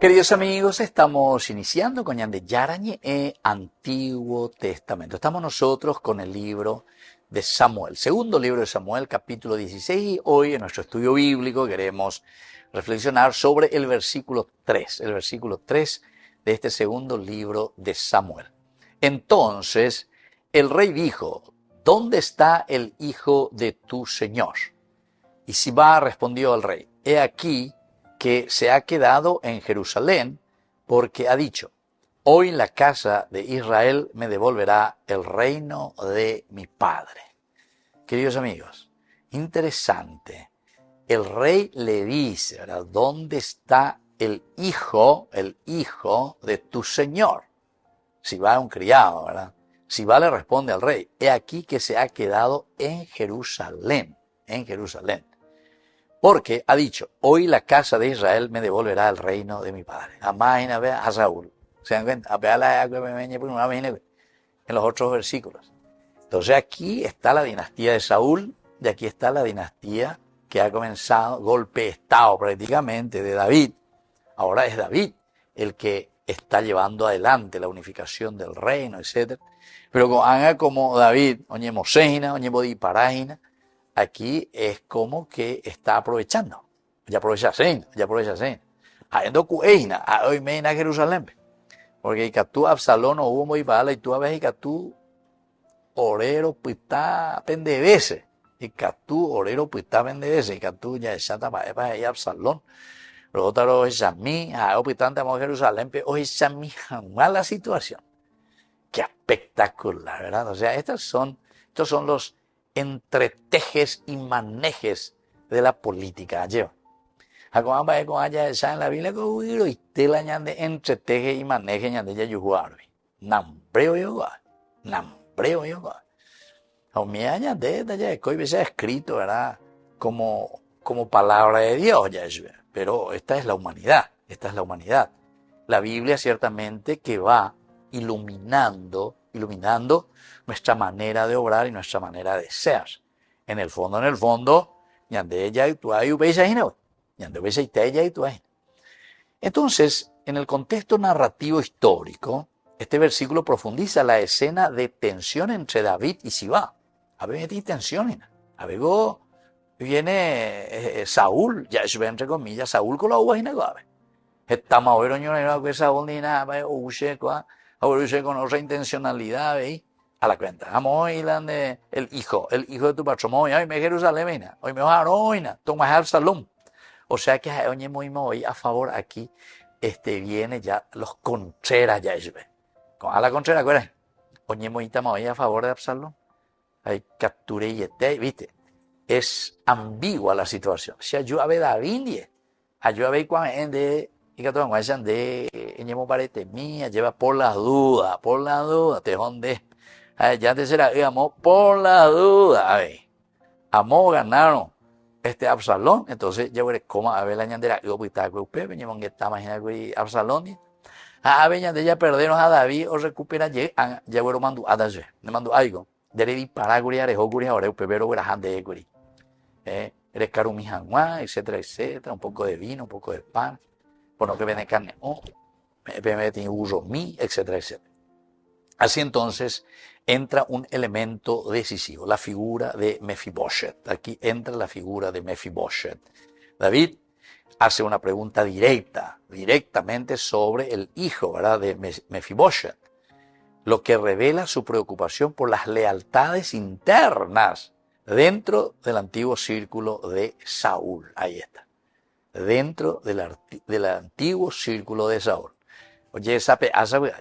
Queridos amigos, estamos iniciando con Yande Yarañe Antiguo Testamento. Estamos nosotros con el libro de Samuel, segundo libro de Samuel, capítulo 16. Y hoy en nuestro estudio bíblico queremos reflexionar sobre el versículo 3 de este segundo libro de Samuel. Entonces el rey dijo: ¿dónde está el hijo de tu señor? Y Sibá respondió al rey: he aquí que se ha quedado en Jerusalén, porque ha dicho: hoy la casa de Israel me devolverá el reino de mi padre. Queridos amigos, interesante. El rey le dice, ¿verdad?, ¿dónde está el hijo de tu señor? Sibá es un criado, ¿verdad? Sibá le responde al rey: he aquí que se ha quedado en Jerusalén, porque ha dicho: hoy la casa de Israel me devolverá el reino de mi padre. Imagina, vea a Saúl. ¿Se dan cuenta? En los otros versículos. Entonces aquí está la dinastía de Saúl, y aquí está la dinastía que ha comenzado, golpe de estado prácticamente, de David. Ahora es David el que está llevando adelante la unificación del reino, etc. Pero haga como David, oñe Moseina, oñe Bodiparágina, aquí es como que está aprovechando. Ya aprovecha. Haciendo cueina, hoy me en Jerusalén. Porque que tú Absalón o hubo muy bala y tú a veces que tú orero pita pendevese. Y que tú orero pita pendevese. Y que tú ya chata para ir Absalón. Luego otro es a mí, a opitante a Jerusalén, pero hoy es a mí mala situación. Qué espectacular, ¿verdad? O sea, estos son los entretejes y manejes de la política. Como allá en la Biblia, y te la ñande entreteje y maneje ñande ya yujuar. Nambreo yo. O mi añade ya que se ha escrito, ¿verdad?, como palabra de Dios, ya. Pero esta es la humanidad. La Biblia ciertamente que va iluminando nuestra manera de obrar y nuestra manera de ser. En el fondo, entonces, en el contexto narrativo histórico, este versículo profundiza la escena de tensión entre David y Sibá. A ver, hay tensión. A ver, viene Saúl, ya es entre comillas, Saúl con la uva y negocia. Estamos a ver, que Saúl ni nada, con otra intencionalidad, ¿veis? A la cuenta. Vamos el hijo de tu patrón, hoy me Jerusalén, hoy me Aroina, toma Absalón. O sea que hoy a favor aquí, viene ya los Contreras, ya es. A la Contrera, ¿cuál es? Hoy a favor de Absalón. Hay capture y ¿viste? Es ambigua la situación. Si ayuda a David, ayuda a cuando y que todo vayan de ñemo parete mía, lleva por las dudas, te donde ya te será, digamos, por la duda, amo ganaron Absalón, entonces ya veré cómo a ver la ñandera, yo pues está que veníamos que está imagina que Absalón, de ya perdernos a David o recupera ya veré mando a dalle, le mando algo, de disparar guria de guria ahora pero grande de guria, eres carumi janguá, etcétera, un poco de vino, un poco de pan. Bueno, que viene carne, etcétera. Así entonces entra un elemento decisivo, la figura de Mefiboshet. Aquí entra la figura de Mefiboshet. David hace una pregunta directamente sobre el hijo, ¿verdad?, de Mefiboshet, lo que revela su preocupación por las lealtades internas dentro del antiguo círculo de Saúl. Ahí está. Dentro del antiguo círculo de Saúl. Oye,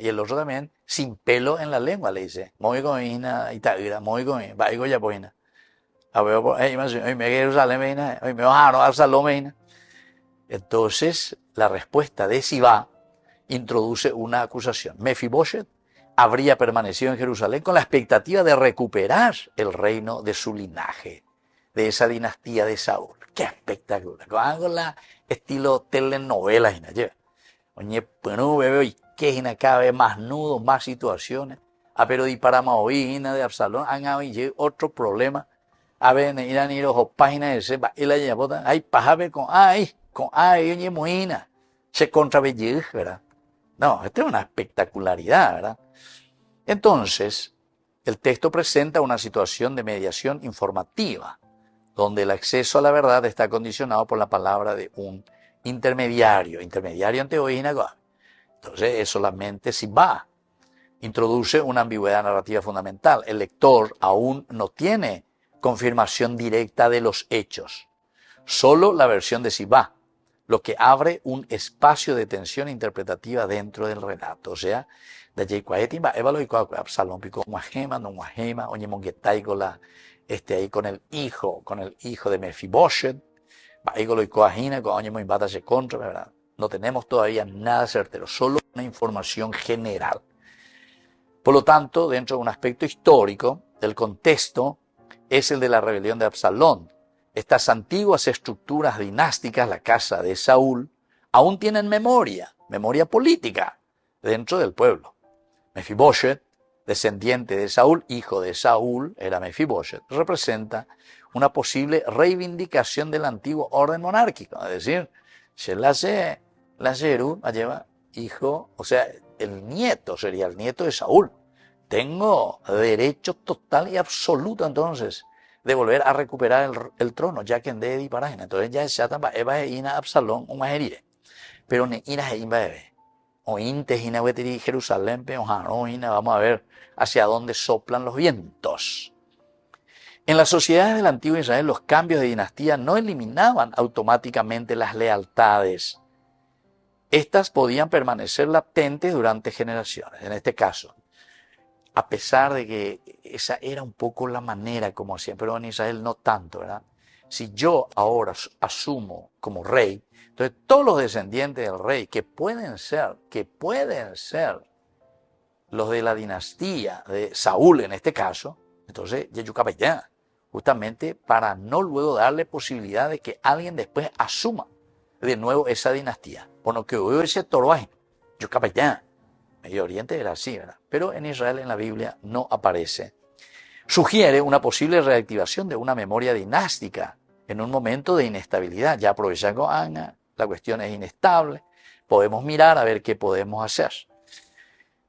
y el otro también, sin pelo en la lengua, le dice: muy coina, itaira, muy coina, vaigo ya poina. A ver, hoy me Jerusalén, hoy me bajaron a Absalón. Entonces, la respuesta de Sibá introduce una acusación. Mefiboshet habría permanecido en Jerusalén con la expectativa de recuperar el reino de su linaje, de esa dinastía de Saúl. ¡Qué espectacular! Con la estilo telenovela, oye, bueno, bebé, y que cada vez más nudos, más situaciones. Pero di para Maoína de Absalón, han habido otro problema. A ver, irán ir a páginas de ese, y la llevota, ay, pajabe oye, moina. se contravellej, ¿verdad? No, esta es una espectacularidad, ¿verdad? Entonces, el texto presenta una situación de mediación informativa, donde el acceso a la verdad está condicionado por la palabra de un intermediario ante Oinagoa. Entonces, es solamente si va. Introduce una ambigüedad narrativa fundamental. El lector aún no tiene confirmación directa de los hechos, solo la versión de Sibá, lo que abre un espacio de tensión interpretativa dentro del relato. O sea, de allí cuaetimba, évalo y Absalón pico guajema, no guajema, oñe monguetaigola, ahí con el hijo de Mefiboshet, baigolo y coajina, con oñe moimbata se contra, ¿verdad? No tenemos todavía nada certero, solo una información general. Por lo tanto, dentro de un aspecto histórico, el contexto es el de la rebelión de Absalón. Estas antiguas estructuras dinásticas, la casa de Saúl, aún tienen memoria política dentro del pueblo. Mefiboshet, descendiente de Saúl, hijo de Saúl, era Mefiboshet, representa una posible reivindicación del antiguo orden monárquico. Es decir, la Jeru lleva hijo, o sea, el nieto sería el nieto de Saúl. Tengo derecho total y absoluto entonces de volver a recuperar el trono, ya que en de parágina. Entonces ya es chata eva ina Absalón un majerie. Pero ne ina e imba ebe. O inte ina wetiri Jerusalén pe o ina, vamos a ver hacia dónde soplan los vientos. En las sociedades del antiguo Israel, los cambios de dinastía no eliminaban automáticamente las lealtades. Estas podían permanecer latentes durante generaciones. En este caso, a pesar de que esa era un poco la manera como hacían, pero en Israel no tanto, ¿verdad? Si yo ahora asumo como rey, entonces todos los descendientes del rey que pueden ser los de la dinastía de Saúl en este caso, entonces Yeyucapayá, justamente para no luego darle posibilidad de que alguien después asuma de nuevo esa dinastía. Por lo que hubo ese toroaje, Yucapayá. Medio Oriente era así, ¿verdad? Pero en Israel, en la Biblia, no aparece. Sugiere una posible reactivación de una memoria dinástica en un momento de inestabilidad. Ya aprovechando Ana, la cuestión es inestable, podemos mirar a ver qué podemos hacer.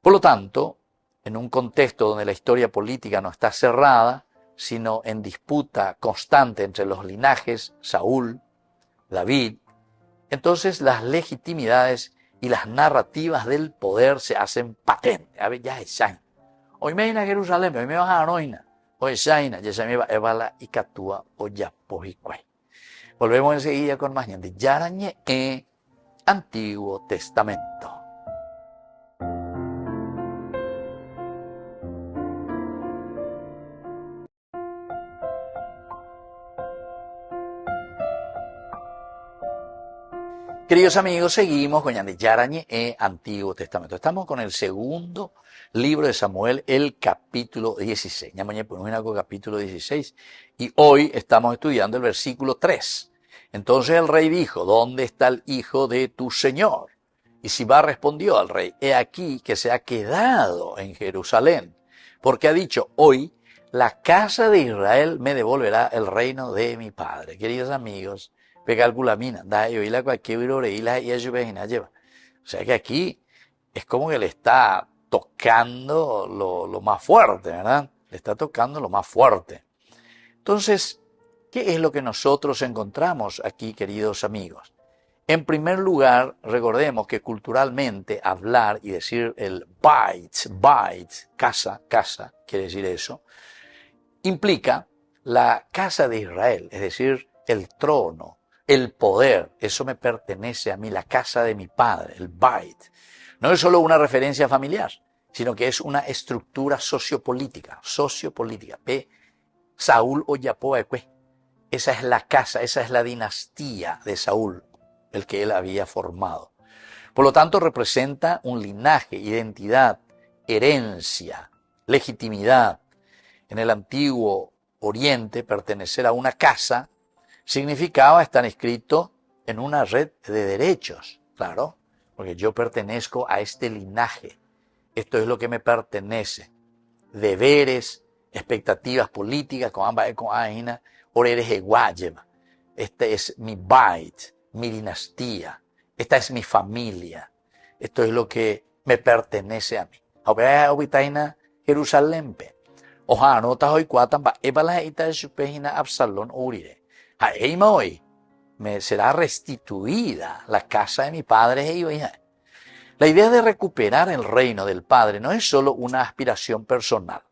Por lo tanto, en un contexto donde la historia política no está cerrada, sino en disputa constante entre los linajes, Saúl, David, entonces las legitimidades y las narrativas del poder se hacen patentes. A ver, ya es Shain. Hoy me a Jerusalén, hoy me vas a Anoina. Hoy Shaina, ya se me va a Evala y Catúa o Yapojicuay. Volvemos enseguida con más de Yarañe Antiguo Testamento. Queridos amigos, seguimos con Yarañe Antiguo Testamento. Estamos con el segundo libro de Samuel, el capítulo 16. Ñamañe ponemos capítulo 16 y hoy estamos estudiando el versículo 3. Entonces el rey dijo, ¿dónde está el hijo de tu señor? Y Sibá respondió al rey, he aquí que se ha quedado en Jerusalén, porque ha dicho, hoy la casa de Israel me devolverá el reino de mi padre. Queridos amigos, pegalculamina, da y la cualquier viroreíla y lleva. O sea que aquí es como que le está tocando lo más fuerte, ¿verdad? Le está tocando lo más fuerte. Entonces, ¿qué es lo que nosotros encontramos aquí, queridos amigos? En primer lugar, recordemos que culturalmente hablar y decir el bait, casa, quiere decir eso, implica la casa de Israel, es decir, el trono, el poder, eso me pertenece a mí, la casa de mi padre, el bait. No es solo una referencia familiar, sino que es una estructura sociopolítica. Saúl o Yapoecue. Esa es la casa, esa es la dinastía de Saúl, el que él había formado. Por lo tanto, representa un linaje, identidad, herencia, legitimidad. En el antiguo Oriente, pertenecer a una casa significaba estar inscrito en una red de derechos, claro, porque yo pertenezco a este linaje. Esto es lo que me pertenece. Deberes, expectativas políticas, oreres eguayema. Este es mi bait, mi dinastía. Esta es mi familia. Esto es lo que me pertenece a mí. Ahora habitaina Jerusalén. Ojalá no te hoy cuatan pa ebala ita supejina Absalón urire. A eima hoy me será restituida la casa de mi padre. La idea de recuperar el reino del Padre no es solo una aspiración personal,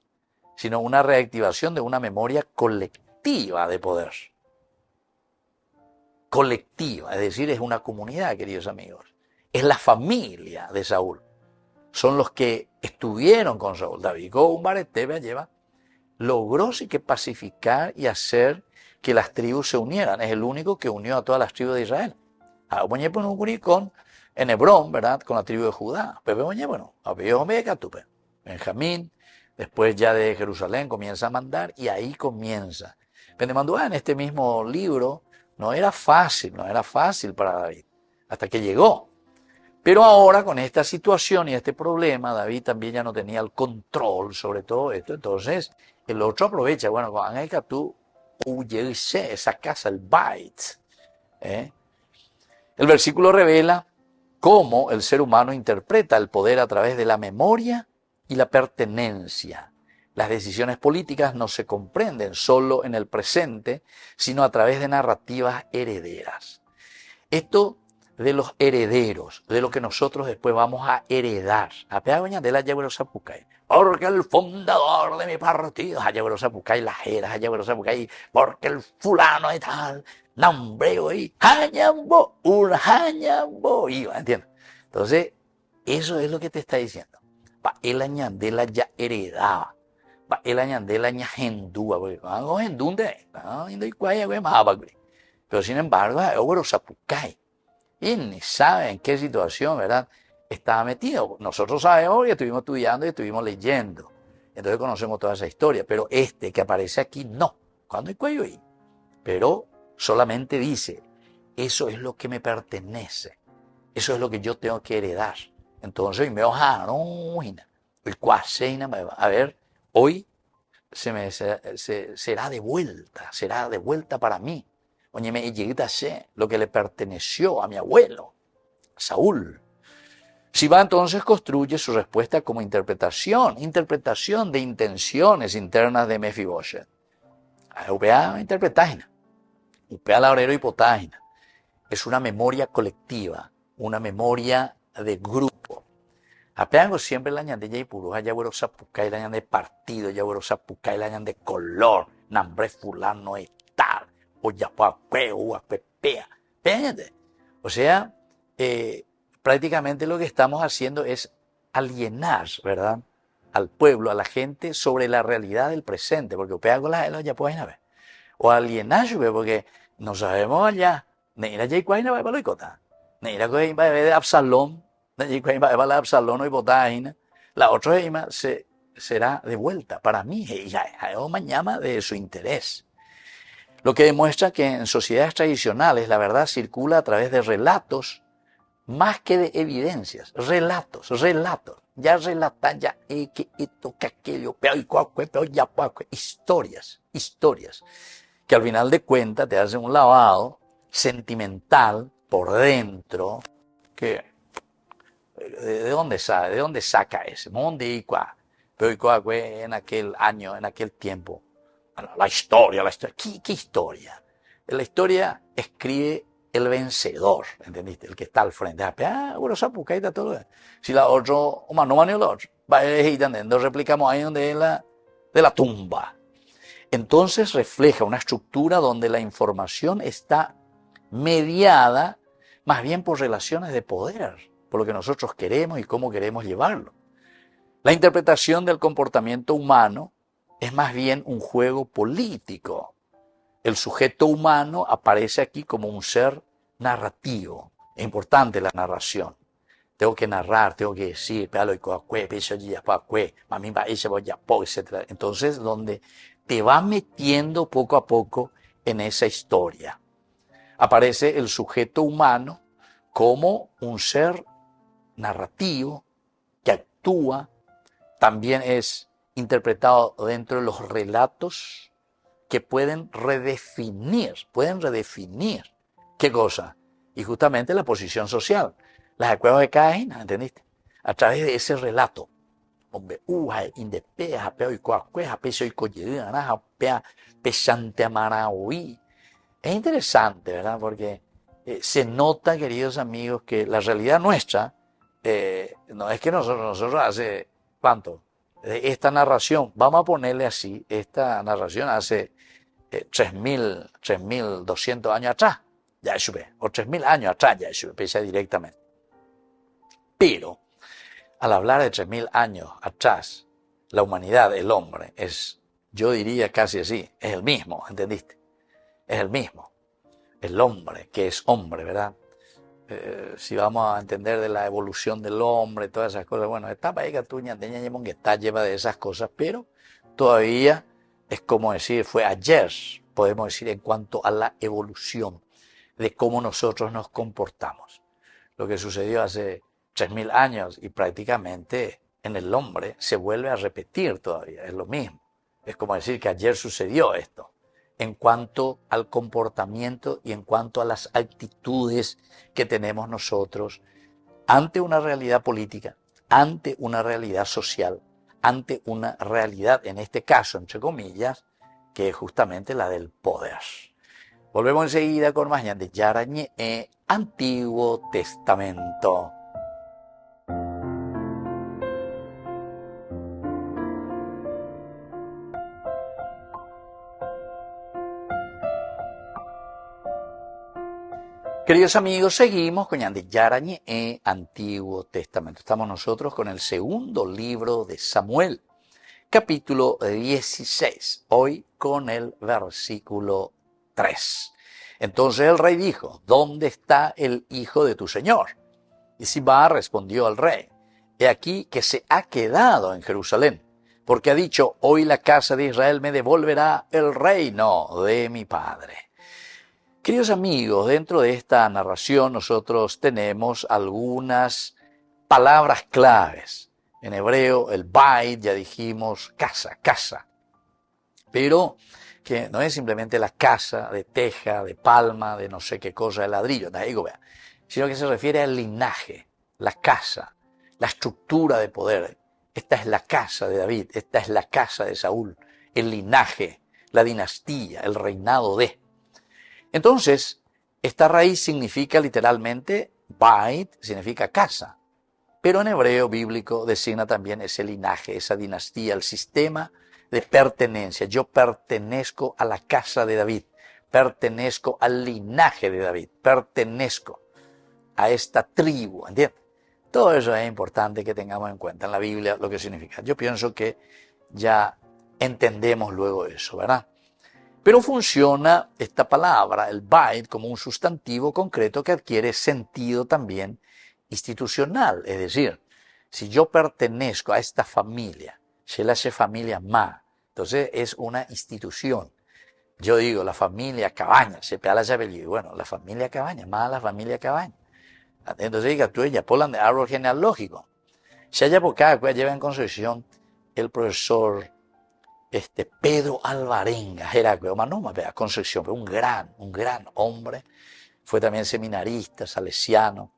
sino una reactivación de una memoria colectiva de poder. Colectiva, es decir, es una comunidad, queridos amigos. Es la familia de Saúl. Son los que estuvieron con Saúl. David lleva, logró sí que pacificar y hacer que las tribus se unieran. Es el único que unió a todas las tribus de Israel. En Hebrón, ¿verdad? Con la tribu de Judá. Benjamín, después ya de Jerusalén comienza a mandar y ahí comienza. Pendemandúa en este mismo libro no era fácil para David, hasta que llegó. Pero ahora con esta situación y este problema, David también ya no tenía el control sobre todo esto. Entonces, el otro aprovecha, bueno, con Ángel tú huyese esa casa, el Bait. El versículo revela cómo el ser humano interpreta el poder a través de la memoria y la pertenencia. Las decisiones políticas no se comprenden solo en el presente, sino a través de narrativas herederas. Esto de los herederos, de lo que nosotros después vamos a heredar. Porque el fundador de mi partido, las eras, porque el fulano y tal, nombre y hañambo, un hañambo, ¿entiendes? Entonces, eso es lo que te está diciendo. El añandela ya heredaba. El añandela ya gendúa, pero sin embargo, y ni sabe en qué situación, ¿verdad?, estaba metido. Nosotros sabemos que estuvimos estudiando y estuvimos leyendo. Entonces conocemos toda esa historia. Pero este que aparece aquí, no. Cuando hay cuello ahí. Pero solamente dice, eso es lo que me pertenece. Eso es lo que yo tengo que heredar. Entonces, a ver, hoy será de vuelta para mí. Oye, me llegué lo que le perteneció a mi abuelo, Saúl. Siba entonces construye su respuesta como interpretación de intenciones internas de Mefiboshet. Upea interpretágina, upea laurero hipotágina. Es una memoria colectiva, una memoria de grupo. Apeango siempre la ñande y puruja, ya bueno sapucay, la ñande de partido, ya bueno sapucay, la ñande de color, nambre fulano y tal, o ya pacueo, o apepea. Fíjate. O sea, prácticamente lo que estamos haciendo es alienar, ¿verdad?, al pueblo, a la gente, sobre la realidad del presente, porque pego la ya pueden ver. O alienar, porque no sabemos allá, ni ir allá y cuáina va para lo cota, ni ir a de Absalón, ni ir a para Absalón o hipotágina, la otra será de vuelta para mí, y ya mañana de su interés. Lo que demuestra que en sociedades tradicionales la verdad circula a través de relatos, más que de evidencias, relatos. Ya relatan, ya que esto, que aquello, historias, que al final de cuentas te hacen un lavado sentimental por dentro, que ¿de dónde sabe? ¿De dónde saca ese? Pero en aquel año, en aquel tiempo. La historia. ¿Qué historia? La historia escribe el vencedor, ¿entendiste? El que está al frente. Bueno, sapucaita todo. Si la otro, no va ni el otro. Va nos replicamos ahí donde es de la tumba. Entonces refleja una estructura donde la información está mediada más bien por relaciones de poder, por lo que nosotros queremos y cómo queremos llevarlo. La interpretación del comportamiento humano es más bien un juego político. El sujeto humano aparece aquí como un ser narrativo. Es importante la narración. Tengo que narrar, tengo que decir, etc. Entonces, donde te va metiendo poco a poco en esa historia. Aparece el sujeto humano como un ser narrativo que actúa, también es interpretado dentro de los relatos que pueden redefinir, ¿qué cosa? y justamente la posición social, las acuerdos de cada esquina, ¿entendiste? A través de ese relato. Hombre, indepea, japeo y cuacue, japeo y collidana, japea, pesante amaraui. Es interesante, ¿verdad? Porque se nota, queridos amigos, que la realidad nuestra, no es que nosotros hace, ¿cuánto? Esta narración, vamos a ponerle así, esta narración hace 3.200 años atrás, ya sube, o 3.000 años atrás, ya sube, pese directamente. Pero, al hablar de 3.000 años atrás, la humanidad, el hombre, es, yo diría casi así, es el mismo, ¿entendiste? Es el mismo. El hombre, que es hombre, ¿verdad? Si vamos a entender de la evolución del hombre, todas esas cosas, bueno, esta país tuya que está lleva de esas cosas, pero todavía es como decir, fue ayer, podemos decir, en cuanto a la evolución de cómo nosotros nos comportamos. Lo que sucedió hace 3.000 años y prácticamente en el hombre se vuelve a repetir todavía, es lo mismo. Es como decir que ayer sucedió esto, en cuanto al comportamiento y en cuanto a las actitudes que tenemos nosotros ante una realidad política, ante una realidad social, ante una realidad, en este caso, entre comillas, que es justamente la del poder. Volvemos enseguida con más de Yarañe Antiguo Testamento. Queridos amigos, seguimos con Yarañe Antiguo Testamento. Estamos nosotros con el segundo libro de Samuel, capítulo 16, hoy con el versículo 3. Entonces el rey dijo, ¿dónde está el hijo de tu señor? Y Sibá respondió al rey, he aquí que se ha quedado en Jerusalén, porque ha dicho, hoy la casa de Israel me devolverá el reino de mi padre. Queridos amigos, dentro de esta narración nosotros tenemos algunas palabras claves. En hebreo, el bait, ya dijimos, casa, casa. Pero que no es simplemente la casa de teja, de palma, de no sé qué cosa, de ladrillo, sino que se refiere al linaje, la casa, la estructura de poder. Esta es la casa de David, esta es la casa de Saúl, el linaje, la dinastía, el reinado de. Entonces, esta raíz significa literalmente, bait, significa casa. Pero en hebreo bíblico designa también ese linaje, esa dinastía, el sistema de pertenencia. Yo pertenezco a la casa de David, pertenezco al linaje de David, pertenezco a esta tribu, ¿entiendes? Todo eso es importante que tengamos en cuenta en la Biblia lo que significa. Yo pienso que ya entendemos luego eso, ¿verdad? Pero funciona esta palabra, el bait, como un sustantivo concreto que adquiere sentido también institucional. Es decir, si yo pertenezco a esta familia, se la hace familia ma, entonces es una institución. Yo digo, la familia Cabaña, se pega la apellido. Bueno, la familia Cabaña, más la familia Cabaña. Entonces diga, tú ya polan de árbol genealógico. Si haya por cada cual lleva en concepción el profesor Pedro Alvarenga, Heraclio, no, Concepción, un gran hombre, fue también seminarista, salesiano,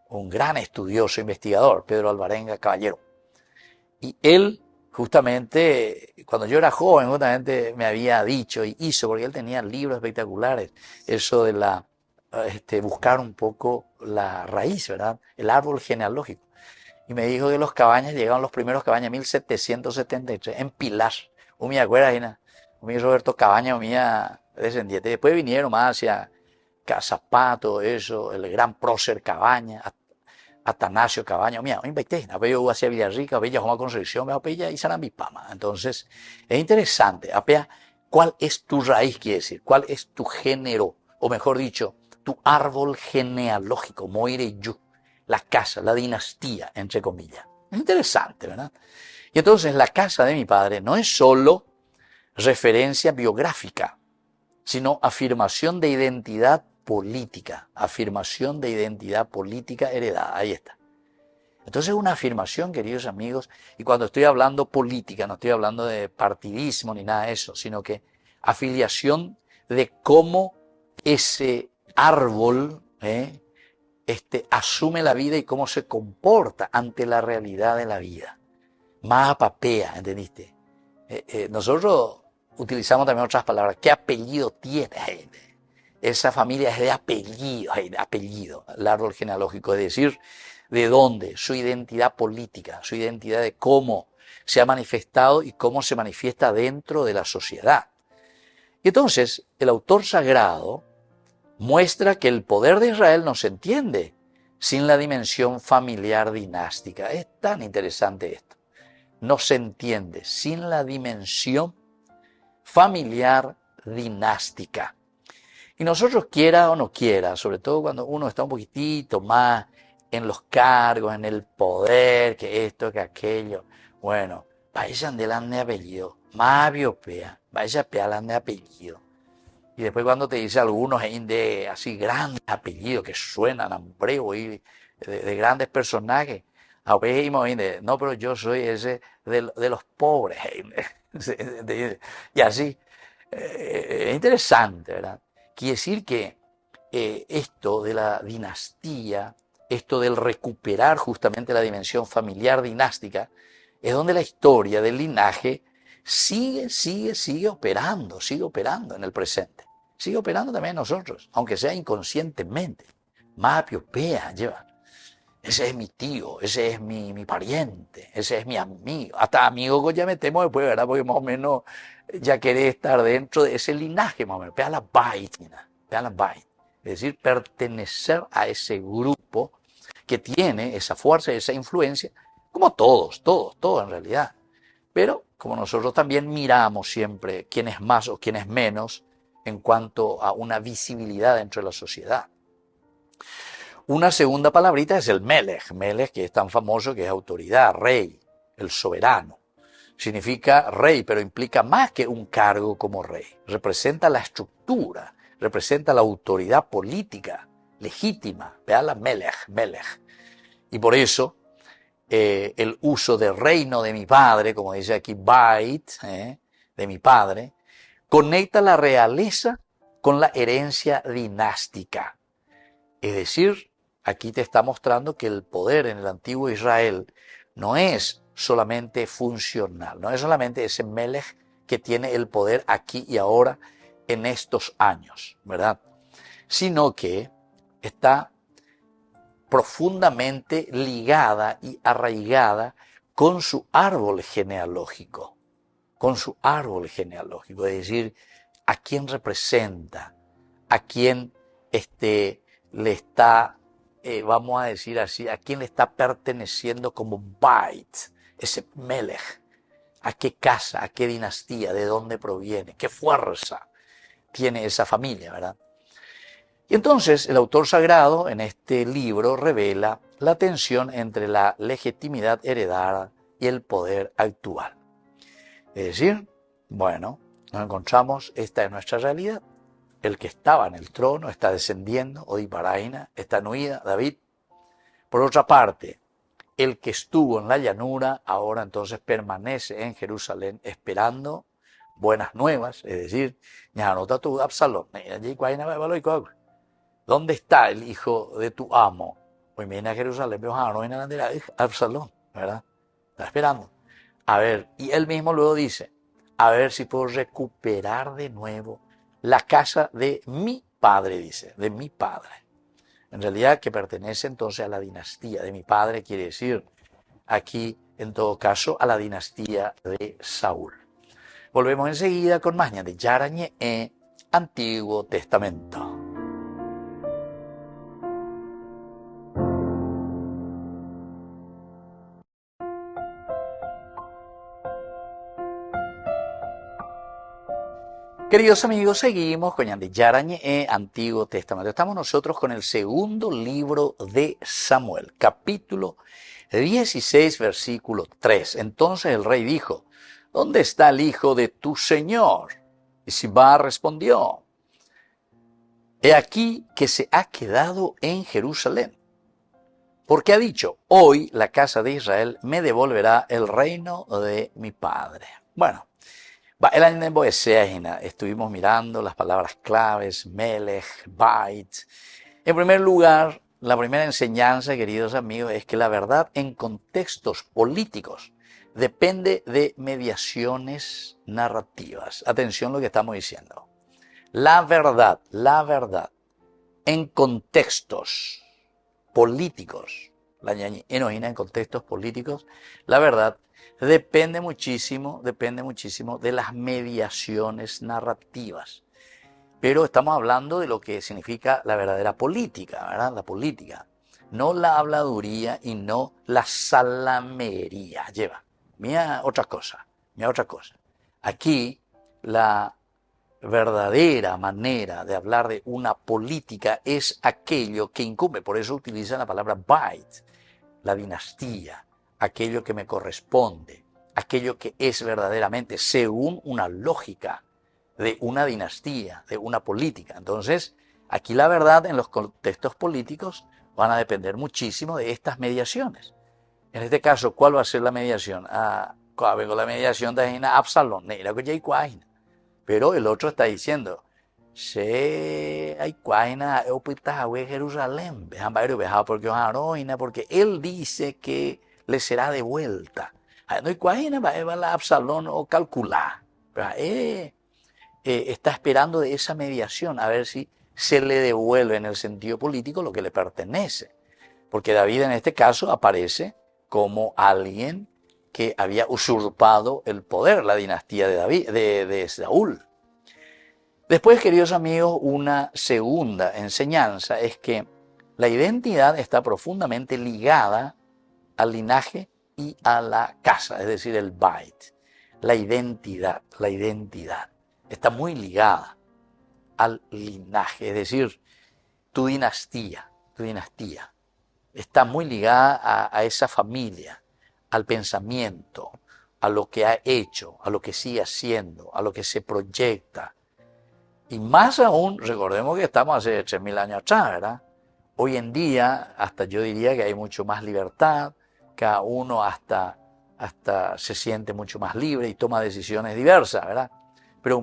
un gran estudioso, investigador, Pedro Alvarenga Caballero. Y él, justamente, cuando yo era joven, justamente me había dicho y hizo, porque él tenía libros espectaculares, eso de buscar un poco la raíz, ¿verdad? El árbol genealógico. Y me dijo que los cabañas, llegaron los primeros cabañas en 1773, en Pilar. Me acuerdo, Roberto Cabaña, descendiente. Después vinieron más hacia Cazapato, eso, el gran prócer Cabaña, Atanasio Cabaña, yo hacia Villarrica, Villa Joma Concepción, y Sarambipama. Entonces, es interesante, ¿cuál es tu raíz, quiere decir? ¿Cuál es tu género? O mejor dicho, tu árbol genealógico, Moireyu, la casa, la dinastía, entre comillas. Es interesante, ¿verdad? Y entonces la casa de mi padre no es solo referencia biográfica, sino afirmación de identidad política, heredada, ahí está. Entonces es una afirmación, queridos amigos, y cuando estoy hablando política, no estoy hablando de partidismo ni nada de eso, sino que afiliación de cómo ese árbol ¿eh? Asume la vida y cómo se comporta ante la realidad de la vida. Más papea, ¿entendiste? Nosotros utilizamos también otras palabras. ¿Qué apellido tiene? Esa familia es de apellido, de apellido, el árbol genealógico, es decir, de dónde, su identidad política, su identidad de cómo se ha manifestado y cómo se manifiesta dentro de la sociedad. Y entonces, el autor sagrado muestra que el poder de Israel no se entiende sin la dimensión familiar dinástica. Es tan interesante esto. No se entiende sin la dimensión familiar dinástica. Y nosotros, quiera o no quiera, sobre todo cuando uno está un poquitito más en los cargos, en el poder, que esto, que aquello, bueno, vayan delante de apellido, más biopea, vaya pealan de apellido. Y después cuando te dice algunos de así grandes apellidos que suenan a brego y de grandes personajes, a veces no, pero yo soy ese de los pobres. Y así, es interesante, ¿verdad? Quiere decir que esto de la dinastía, esto del recuperar justamente la dimensión familiar dinástica, es donde la historia del linaje sigue operando en el presente. Sigue operando también en nosotros, aunque sea inconscientemente. Más piopea lleva. Ese es mi tío, ese es mi pariente, ese es mi amigo. Hasta amigos que ya metemos después, ¿verdad? Porque más o menos ya querés estar dentro de ese linaje, más o menos. Pea la bait, pea la bait. Es decir, pertenecer a ese grupo que tiene esa fuerza y esa influencia, como todos en realidad. Pero como nosotros también miramos siempre quién es más o quién es menos en cuanto a una visibilidad dentro de la sociedad. Una segunda palabrita es el melech, melech que es tan famoso que es autoridad, rey, el soberano. Significa rey, pero implica más que un cargo como rey. Representa la estructura, representa la autoridad política legítima. Vean la melech. Y por eso el uso de reino de mi padre, como dice aquí, bait, de mi padre, conecta la realeza con la herencia dinástica. Es decir, aquí te está mostrando que el poder en el antiguo Israel no es solamente funcional, no es solamente ese melech que tiene el poder aquí y ahora en estos años, ¿verdad? Sino que está profundamente ligada y arraigada con su árbol genealógico, es decir, a quién representa, a quién le está, vamos a decir así, a quién le está perteneciendo como bait, ese melech, a qué casa, a qué dinastía, de dónde proviene, qué fuerza tiene esa familia, ¿verdad? Y entonces el autor sagrado en este libro revela la tensión entre la legitimidad heredada y el poder actual. Es decir, bueno, nos encontramos, esta es nuestra realidad. El que estaba en el trono está descendiendo, Odiparaina, está en huida, David. Por otra parte, el que estuvo en la llanura ahora entonces permanece en Jerusalén esperando buenas nuevas, es decir, Absalón. ¿Dónde está el hijo de tu amo? Pues viene a Jerusalén, Absalón, ¿verdad? Está esperando. A ver, y él mismo luego dice, a ver si puedo recuperar de nuevo la casa de mi padre, dice, de mi padre. En realidad que pertenece entonces a la dinastía de mi padre, quiere decir aquí, en todo caso, a la dinastía de Saúl. Volvemos enseguida con más de Yarañe, Antiguo Testamento. Queridos amigos, seguimos con Yarañe, Antiguo Testamento. Estamos nosotros con el segundo libro de Samuel, capítulo 16, versículo 3. Entonces el rey dijo, ¿dónde está el hijo de tu señor? Y Sibá respondió, he aquí que se ha quedado en Jerusalén, porque ha dicho, hoy la casa de Israel me devolverá el reino de mi padre. Bueno. El año de Boesea, estuvimos mirando las palabras claves, melech, bait, En primer lugar, la primera enseñanza, queridos amigos, es que la verdad en contextos políticos depende de mediaciones narrativas. Atención a lo que estamos diciendo. La verdad en contextos políticos, la enojina en contextos políticos, la verdad depende muchísimo de las mediaciones narrativas. Pero estamos hablando de lo que significa la verdadera política, ¿verdad? La política. No la habladuría y no la salamería. Mira otra cosa. Aquí la verdadera manera de hablar de una política es aquello que incumbe. Por eso utilizan la palabra bait, la dinastía, aquello que me corresponde, aquello que es verdaderamente según una lógica de una dinastía, de una política. Entonces, aquí la verdad en los contextos políticos van a depender muchísimo de estas mediaciones. En este caso, ¿cuál va a ser la mediación? Vengo la mediación de Absalón, pero el otro está diciendo, porque él dice que le será de vuelta. Absalón o calcular. Está esperando de esa mediación a ver si se le devuelve en el sentido político lo que le pertenece. Porque David en este caso aparece como alguien que había usurpado el poder, la dinastía de Saúl. Después, queridos amigos, una segunda enseñanza es que la identidad está profundamente ligada al linaje y a la casa, es decir, el bait. La identidad está muy ligada al linaje, es decir, tu dinastía está muy ligada a esa familia, al pensamiento, a lo que ha hecho, a lo que sigue haciendo, a lo que se proyecta. Y más aún, recordemos que estamos hace 3.000 años atrás, ¿verdad? Hoy en día, hasta yo diría que hay mucho más libertad, cada uno hasta se siente mucho más libre y toma decisiones diversas, ¿verdad? Pero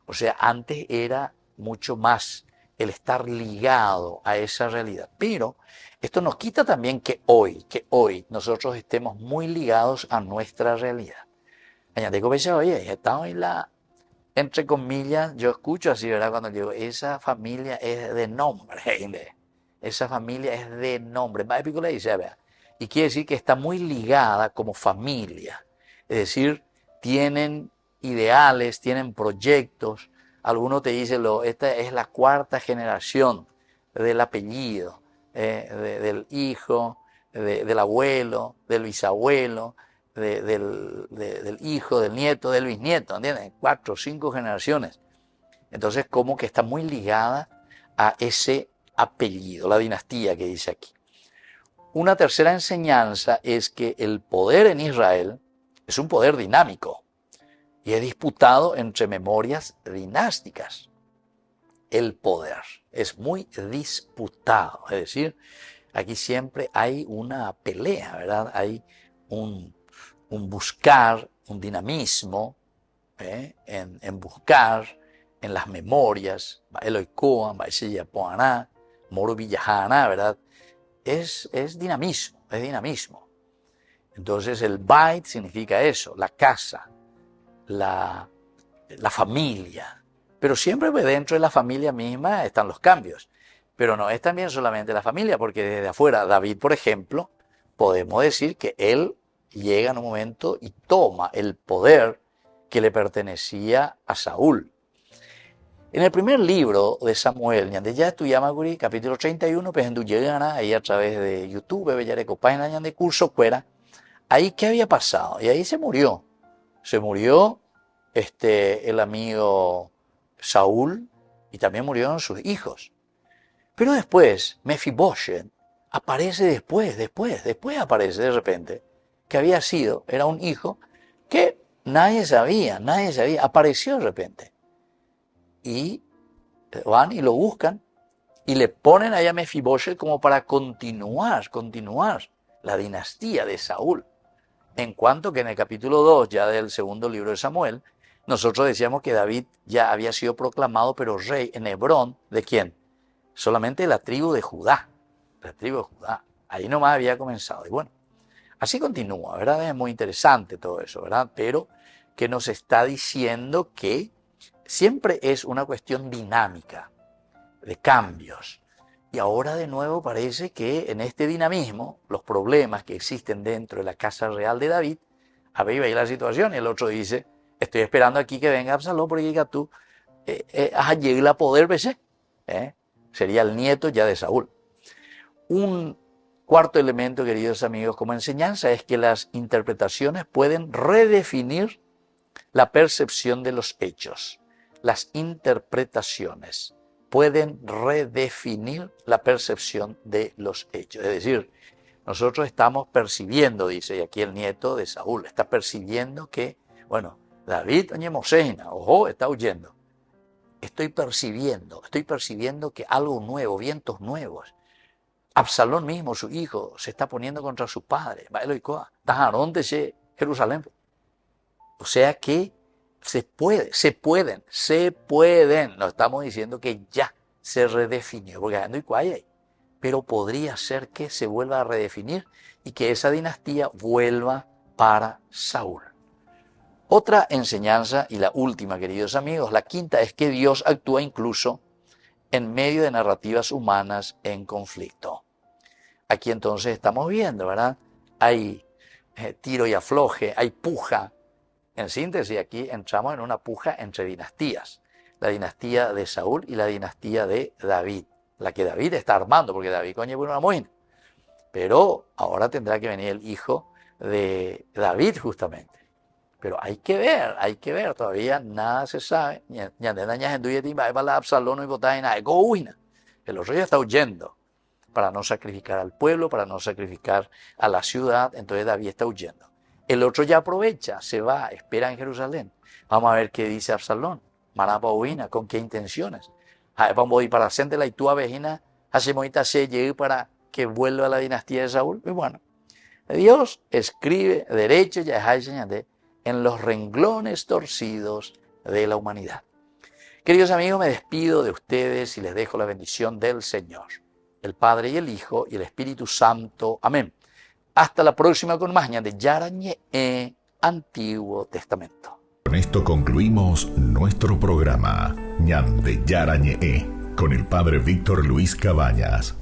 o sea, antes era mucho más el estar ligado a esa realidad. Pero esto nos quita también que hoy nosotros estemos muy ligados a nuestra realidad. Oye, estamos en la, entre comillas, yo escucho así, ¿verdad? Cuando digo, esa familia es de nombre, esa familia es de nombre. Y quiere decir que está muy ligada como familia. Es decir, tienen ideales, tienen proyectos. Algunos te dicen, esta es la cuarta generación del apellido, del hijo, del abuelo, del bisabuelo, del hijo, del nieto, del bisnieto, ¿entiendes? 4 o 5 generaciones. Entonces, como que está muy ligada a ese apellido, la dinastía que dice aquí. Una tercera enseñanza es que el poder en Israel es un poder dinámico y es disputado entre memorias dinásticas. El poder es muy disputado, es decir, aquí siempre hay una pelea, ¿verdad? Hay un buscar, un dinamismo en buscar en las memorias, ¿verdad? Es dinamismo. Entonces el bait significa eso, la casa, la familia. Pero siempre dentro de la familia misma están los cambios. Pero no es también solamente la familia, porque desde afuera, David, por ejemplo, podemos decir que él llega en un momento y toma el poder que le pertenecía a Saúl. En el primer libro de Samuel, ya estudiamos capítulo 31, pues llegan ahí a través de YouTube, página de curso fuera, ahí qué había pasado, y ahí se murió el amigo Saúl y también murieron sus hijos. Pero después, Mefiboshet aparece después aparece de repente, que era un hijo que nadie sabía, apareció de repente. Y van y lo buscan y le ponen allá a Mefiboshet como para continuar la dinastía de Saúl. En cuanto que en el capítulo 2 ya del segundo libro de Samuel, nosotros decíamos que David ya había sido proclamado, pero rey en Hebrón, ¿de quién? solamente la tribu de Judá. La tribu de Judá. Ahí nomás había comenzado. Y bueno, así continúa, ¿verdad? Es muy interesante todo eso, ¿verdad? Pero que nos está diciendo que siempre es una cuestión dinámica, de cambios. Y ahora de nuevo parece que en este dinamismo, los problemas que existen dentro de la casa real de David, aviva ahí la situación. Y el otro dice, estoy esperando aquí que venga Absalón porque diga tú, llegue a poder, ¿ves? Sería el nieto ya de Saúl. Un cuarto elemento, queridos amigos, como enseñanza es que las interpretaciones pueden redefinir la percepción de los hechos. Las interpretaciones pueden redefinir la percepción de los hechos. Es decir, nosotros estamos percibiendo, dice, y aquí el nieto de Saúl está percibiendo que, bueno, David, ojo, está huyendo. Estoy percibiendo que algo nuevo, vientos nuevos. Absalón mismo, su hijo, se está poniendo contra su padre. Jerusalén. O sea que se pueden. No estamos diciendo que ya se redefinió, porque ando y cuaya, pero podría ser que se vuelva a redefinir y que esa dinastía vuelva para Saúl. Otra enseñanza, y la última, queridos amigos, la quinta, es que Dios actúa incluso en medio de narrativas humanas en conflicto. Aquí entonces estamos viendo, ¿verdad? Hay tiro y afloje, hay puja. En síntesis, aquí entramos en una puja entre dinastías. La dinastía de Saúl y la dinastía de David. La que David está armando, porque David coño una moina. Pero ahora tendrá que venir el hijo de David justamente. Pero hay que ver, todavía nada se sabe. El otro ya está huyendo para no sacrificar al pueblo, para no sacrificar a la ciudad, entonces David está huyendo. El otro ya aprovecha, se va, espera en Jerusalén. Vamos a ver qué dice Absalón. Marapauina, con qué intenciones. Vamos a ir para Sente la Itúa Vejina, Hasemoita se llegue para que vuelva a la dinastía de Saúl. Y bueno, Dios escribe derecho, ya en los renglones torcidos de la humanidad. Queridos amigos, me despido de ustedes y les dejo la bendición del Señor, el Padre y el Hijo y el Espíritu Santo. Amén. Hasta la próxima con más de Yarañe Antiguo Testamento. Con esto concluimos nuestro programa Ñan de Yarañe con el Padre Víctor Luis Cabañas.